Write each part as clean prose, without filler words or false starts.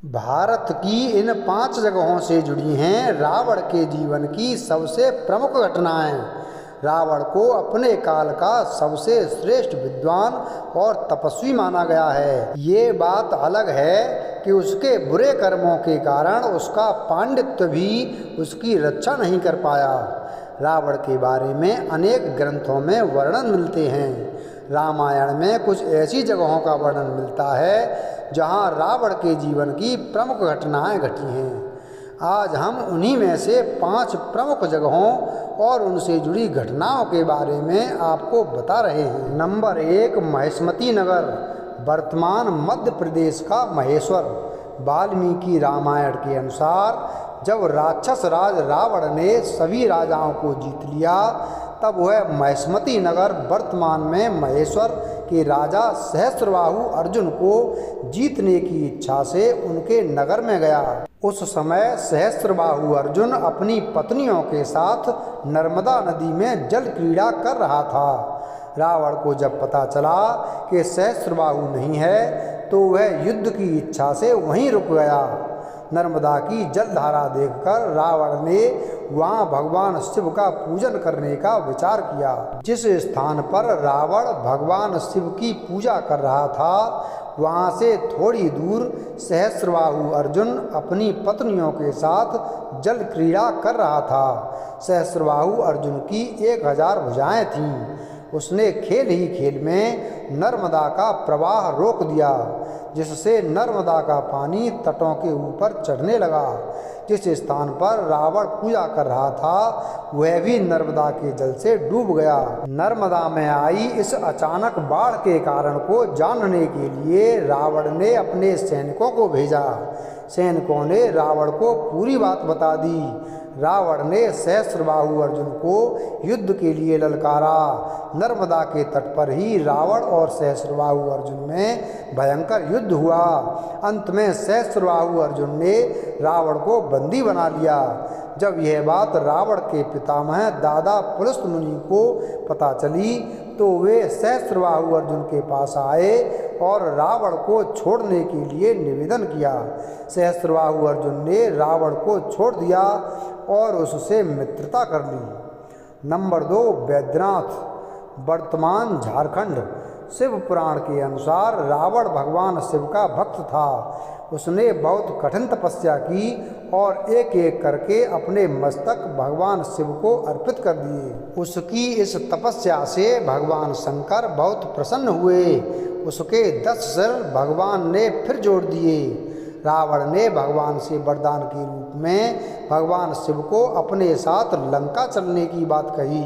भारत की इन 5 जगहों से जुड़ी हैं रावण के जीवन की सबसे प्रमुख घटनाएं। रावण को अपने काल का सबसे श्रेष्ठ विद्वान और तपस्वी माना गया है। ये बात अलग है कि उसके बुरे कर्मों के कारण उसका पांडित्य भी उसकी रक्षा नहीं कर पाया। रावण के बारे में अनेक ग्रंथों में वर्णन मिलते हैं। रामायण में कुछ ऐसी जगहों का वर्णन मिलता है जहाँ रावण के जीवन की प्रमुख घटनाएं घटी हैं। आज हम उन्हीं में से 5 प्रमुख जगहों और उनसे जुड़ी घटनाओं के बारे में आपको बता रहे हैं। नंबर 1, महिष्मती नगर, वर्तमान मध्य प्रदेश का महेश्वर। वाल्मीकि रामायण के अनुसार जब राक्षस राज रावण ने सभी राजाओं को जीत लिया, तब वह महिष्मती नगर वर्तमान में महेश्वर के राजा सहस्त्रबाहु अर्जुन को जीतने की इच्छा से उनके नगर में गया। उस समय सहस्त्रबाहु अर्जुन अपनी पत्नियों के साथ नर्मदा नदी में जल क्रीड़ा कर रहा था। रावण को जब पता चला कि सहस्त्रबाहु नहीं है, तो वह युद्ध की इच्छा से वहीं रुक गया। नर्मदा की जलधारा देखकर रावण ने वहाँ भगवान शिव का पूजन करने का विचार किया। जिस स्थान पर रावण भगवान शिव की पूजा कर रहा था, वहाँ से थोड़ी दूर सहस्त्रबाहु अर्जुन अपनी पत्नियों के साथ जल क्रीड़ा कर रहा था। सहस्त्रबाहु अर्जुन की 1000 भुजाएं थीं। उसने खेल ही खेल में नर्मदा का प्रवाह रोक दिया, जिससे नर्मदा का पानी तटों के ऊपर चढ़ने लगा। जिस स्थान पर रावण पूजा कर रहा था, वह भी नर्मदा के जल से डूब गया। नर्मदा में आई इस अचानक बाढ़ के कारण को जानने के लिए रावण ने अपने सैनिकों को भेजा। सैनिकों ने रावण को पूरी बात बता दी। रावण ने सहस्त्रबाहु अर्जुन को युद्ध के लिए ललकारा। नर्मदा के तट पर ही रावण और सहस्त्रबाहु अर्जुन में भयंकर युद्ध हुआ। अंत में सहस्त्रबाहु अर्जुन ने रावण को बंदी बना लिया। जब यह बात रावण के पितामह दादा पुलस्त मुनि को पता चली, तो वे सहस्त्रबाहु अर्जुन के पास आए और रावण को छोड़ने के लिए निवेदन किया। सहस्त्रबाहु अर्जुन ने रावण को छोड़ दिया और उससे मित्रता कर ली। नंबर 2, बैद्यनाथ, वर्तमान झारखंड। शिव पुराण के अनुसार रावण भगवान शिव का भक्त था। उसने बहुत कठिन तपस्या की और एक एक करके अपने मस्तक भगवान शिव को अर्पित कर दिए। उसकी इस तपस्या से भगवान शंकर बहुत प्रसन्न हुए। उसके 10 सिर भगवान ने फिर जोड़ दिए। रावण ने भगवान से वरदान के रूप में भगवान शिव को अपने साथ लंका चलने की बात कही।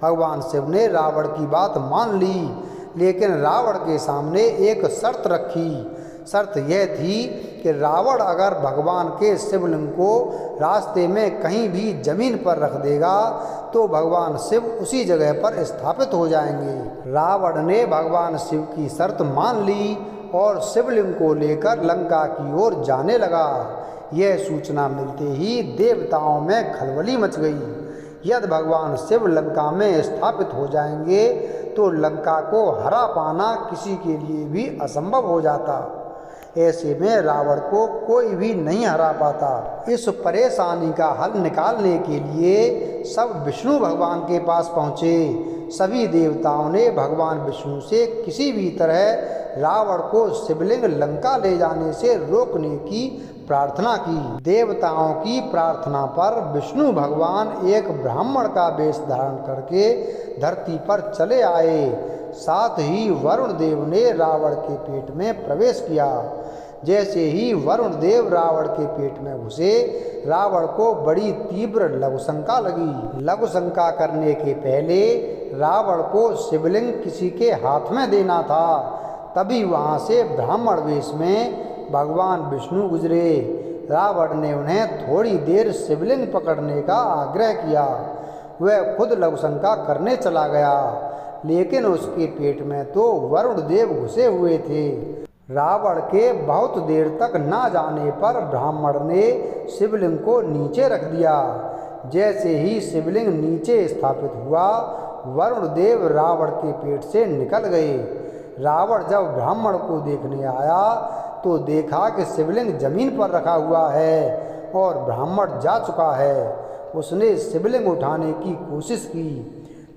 भगवान शिव ने रावण की बात मान ली, लेकिन रावण के सामने एक शर्त रखी। शर्त यह थी कि रावण अगर भगवान के शिवलिंग को रास्ते में कहीं भी जमीन पर रख देगा, तो भगवान शिव उसी जगह पर स्थापित हो जाएंगे। रावण ने भगवान शिव की शर्त मान ली और शिवलिंग को लेकर लंका की ओर जाने लगा। यह सूचना मिलते ही देवताओं में खलबली मच गई। यदि भगवान शिव लंका में स्थापित हो जाएंगे, तो लंका को हरा पाना किसी के लिए भी असंभव हो जाता। ऐसे में रावण को कोई भी नहीं हरा पाता। इस परेशानी का हल निकालने के लिए सब विष्णु भगवान के पास पहुँचे। सभी देवताओं ने भगवान विष्णु से किसी भी तरह रावण को शिवलिंग लंका ले जाने से रोकने की प्रार्थना की। देवताओं की प्रार्थना पर विष्णु भगवान एक ब्राह्मण का वेश धारण करके धरती पर चले आए। साथ ही वरुण देव ने रावण के पेट में प्रवेश किया। जैसे ही वरुण देव रावण के पेट में घुसे, रावण को बड़ी तीव्र लघुशंका लगी। लघुशंका करने के पहले रावण को शिवलिंग किसी के हाथ में देना था। तभी वहाँ से ब्राह्मण वेश में भगवान विष्णु गुजरे। रावण ने उन्हें थोड़ी देर शिवलिंग पकड़ने का आग्रह किया। वह खुद लघुशंका करने चला गया, लेकिन उसके पेट में तो वरुण देव घुसे हुए थे। रावण के बहुत देर तक ना जाने पर ब्राह्मण ने शिवलिंग को नीचे रख दिया। जैसे ही शिवलिंग नीचे स्थापित हुआ, वरुण देव रावण के पेट से निकल गए। रावण जब ब्राह्मण को देखने आया तो देखा कि शिवलिंग जमीन पर रखा हुआ है और ब्राह्मण जा चुका है। उसने शिवलिंग उठाने की कोशिश की,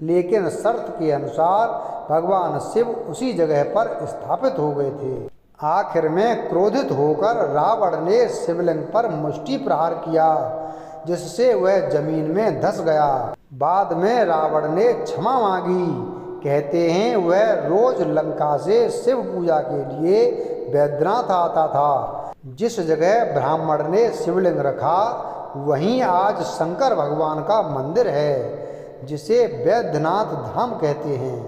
लेकिन शर्त के अनुसार भगवान शिव उसी जगह पर स्थापित हो गए थे। आखिर में क्रोधित होकर रावण ने शिवलिंग पर मुष्टि प्रहार किया, जिससे वह जमीन में धंस गया। बाद में रावण ने क्षमा मांगी। कहते हैं वह रोज लंका से शिव पूजा के लिए बैद्यनाथ आता था। जिस जगह ब्राह्मण ने शिवलिंग रखा वहीं आज शंकर भगवान का मंदिर है, जिसे बैद्यनाथ धाम कहते हैं।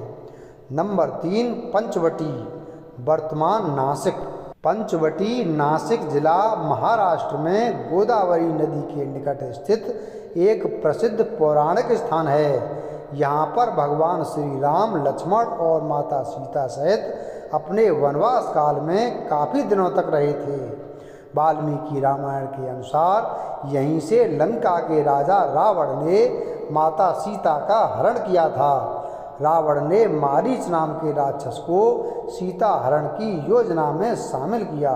नंबर 3, पंचवटी, वर्तमान नासिक। पंचवटी नासिक जिला महाराष्ट्र में गोदावरी नदी के निकट स्थित एक प्रसिद्ध पौराणिक स्थान है। यहाँ पर भगवान श्री राम, लक्ष्मण और माता सीता सहित अपने वनवास काल में काफ़ी दिनों तक रहे थे। वाल्मीकि रामायण के अनुसार यहीं से लंका के राजा रावण ने माता सीता का हरण किया था। रावण ने मारीच नाम के राक्षस को सीता हरण की योजना में शामिल किया।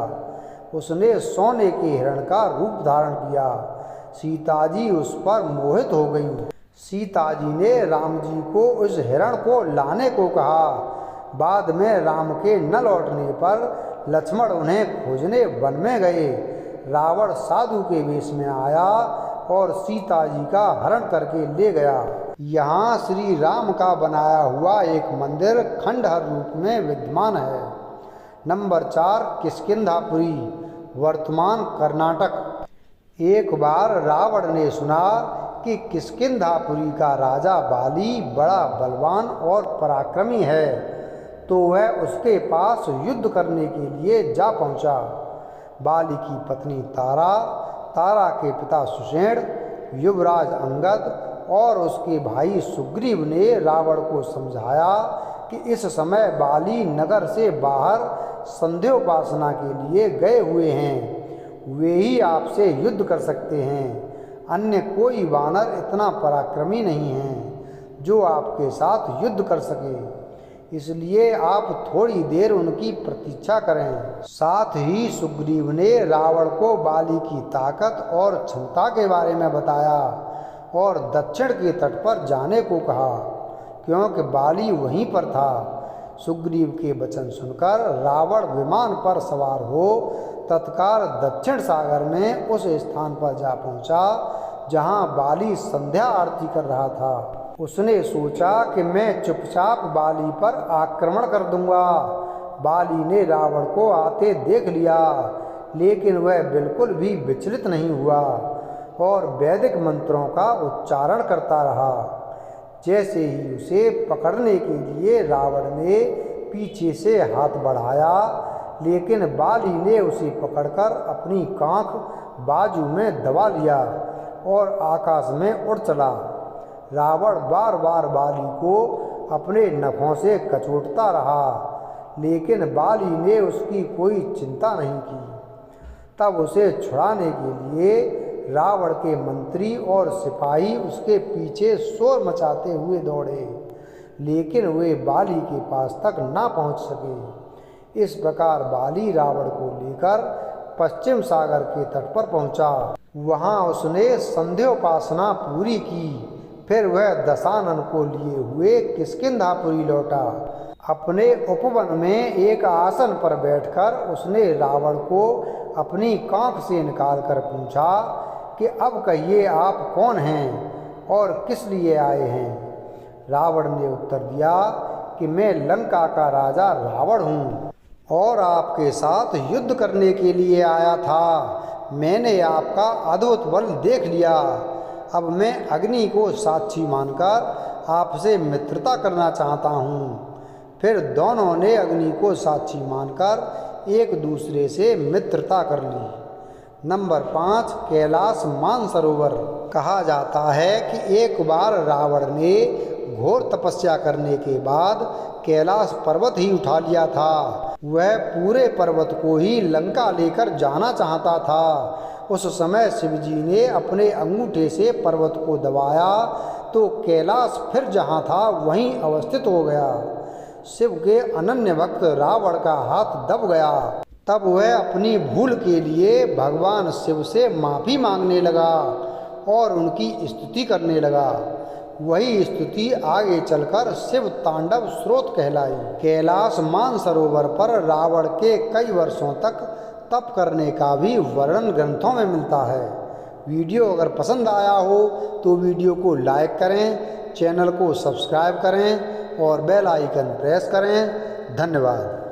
उसने सोने के हिरण का रूप धारण किया। सीता जी उस पर मोहित हो गईं। सीता जी ने राम जी को उस हिरण को लाने को कहा। बाद में राम के न लौटने पर लक्ष्मण उन्हें खोजने वन में गए। रावण साधु के वेश में आया और सीता जी का हरण करके ले गया। यहाँ श्री राम का बनाया हुआ एक मंदिर खंडहर रूप में विद्यमान है। नंबर 4, किष्किंधापुरी, वर्तमान कर्नाटक। एक बार रावण ने सुना कि किष्किंधापुरी का राजा बाली बड़ा बलवान और पराक्रमी है, तो वह उसके पास युद्ध करने के लिए जा पहुंचा। बाली की पत्नी तारा, तारा के पिता सुषेण, युवराज अंगद और उसके भाई सुग्रीव ने रावण को समझाया कि इस समय बाली नगर से बाहर संध्योपासना के लिए गए हुए हैं। वे ही आपसे युद्ध कर सकते हैं। अन्य कोई वानर इतना पराक्रमी नहीं है जो आपके साथ युद्ध कर सके। इसलिए आप थोड़ी देर उनकी प्रतीक्षा करें। साथ ही सुग्रीव ने रावण को बाली की ताकत और क्षमता के बारे में बताया और दक्षिण के तट पर जाने को कहा, क्योंकि बाली वहीं पर था। सुग्रीव के वचन सुनकर रावण विमान पर सवार हो तत्काल दक्षिण सागर में उस स्थान पर जा पहुंचा जहां बाली संध्या आरती कर रहा था। उसने सोचा कि मैं चुपचाप बाली पर आक्रमण कर दूंगा। बाली ने रावण को आते देख लिया, लेकिन वह बिल्कुल भी विचलित नहीं हुआ और वैदिक मंत्रों का उच्चारण करता रहा। जैसे ही उसे पकड़ने के लिए रावण ने पीछे से हाथ बढ़ाया, लेकिन बाली ने उसे पकड़कर अपनी कांख बाजू में दबा लिया और आकाश में उड़ चला। रावण बार बार बाली को अपने नखों से कचोटता रहा, लेकिन बाली ने उसकी कोई चिंता नहीं की। तब उसे छुड़ाने के लिए रावण के मंत्री और सिपाही उसके पीछे शोर मचाते हुए दौड़े, लेकिन वे बाली के पास तक ना पहुंच सके। इस प्रकार बाली रावण को लेकर पश्चिम सागर के तट पर पहुंचा। वहां उसने संध्योपासना पूरी की। फिर वह दशानन को लिए हुए किष्किंधापुरी लौटा। अपने उपवन में एक आसन पर बैठकर उसने रावण को अपनी कांख से निकालकर पूछा कि अब कहिए आप कौन हैं और किस लिए आए हैं। रावण ने उत्तर दिया कि मैं लंका का राजा रावण हूँ और आपके साथ युद्ध करने के लिए आया था। मैंने आपका अद्भुत बल देख लिया। अब मैं अग्नि को साक्षी मानकर आपसे मित्रता करना चाहता हूँ। फिर दोनों ने अग्नि को साक्षी मानकर एक दूसरे से मित्रता कर ली। नंबर 5, कैलाश मानसरोवर। कहा जाता है कि एक बार रावण ने घोर तपस्या करने के बाद कैलाश पर्वत ही उठा लिया था। वह पूरे पर्वत को ही लंका लेकर जाना चाहता था। उस समय शिवजी ने अपने अंगूठे से पर्वत को दबाया तो कैलाश फिर जहाँ था वहीं अवस्थित हो गया। शिव के अनन्य भक्त रावण का हाथ दब गया। तब वह अपनी भूल के लिए भगवान शिव से माफ़ी मांगने लगा और उनकी स्तुति करने लगा। वही स्तुति आगे चलकर शिव तांडव स्रोत कहलाई। कैलाश मानसरोवर पर रावण के कई वर्षों तक तप करने का भी वर्णन ग्रंथों में मिलता है। वीडियो अगर पसंद आया हो तो वीडियो को लाइक करें, चैनल को सब्सक्राइब करें और बेल आइकन प्रेस करें। धन्यवाद।